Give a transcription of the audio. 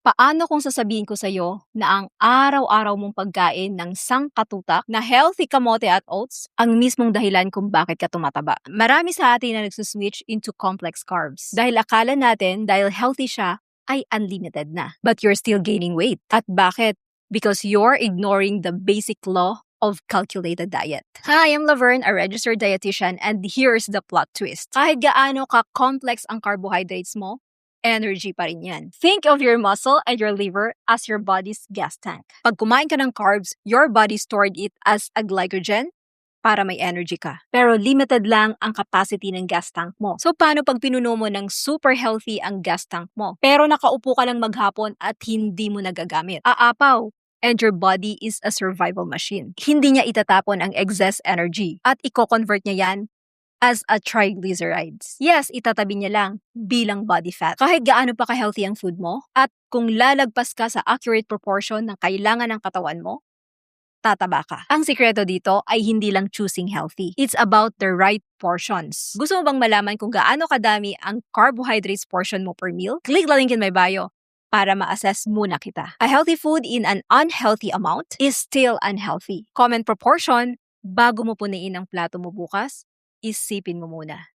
Paano kung sasabihin ko sa'yo na ang araw-araw mong pagkain ng sangkatutak na healthy kamote at oats ang mismong dahilan kung bakit ka tumataba? Marami sa atin na nagsuswitch into complex carbs dahil akala natin dahil healthy siya ay unlimited na. But you're still gaining weight. At bakit? Because you're ignoring the basic law of calculated diet. Hi, I'm Laverne, a registered dietitian, and here's the plot twist. Kahit gaano ka-complex ang carbohydrates mo, energy pa rin yan. Think of your muscle and your liver as your body's gas tank. Pag kumain ka ng carbs, your body stored it as a glycogen para may energy ka. Pero limited lang ang capacity ng gas tank mo. So paano pag pinuno mo ng super healthy ang gas tank mo? Pero nakaupo ka lang maghapon at hindi mo nagagamit. Aapaw! And your body is a survival machine. Hindi niya itatapon ang excess energy at i-convert niya yan as a triglycerides. Yes, itatabi niya lang bilang body fat. Kahit gaano pa ka-healthy ang food mo at kung lalagpas ka sa accurate proportion ng kailangan ng katawan mo, tataba ka. Ang sikreto dito ay hindi lang choosing healthy. It's about the right portions. Gusto mo bang malaman kung gaano kadami ang carbohydrates portion mo per meal? Click the link in my bio para ma-assess muna kita. A healthy food in an unhealthy amount is still unhealthy. Comment proportion bago mo punuin ang plato mo bukas, isipin mo muna.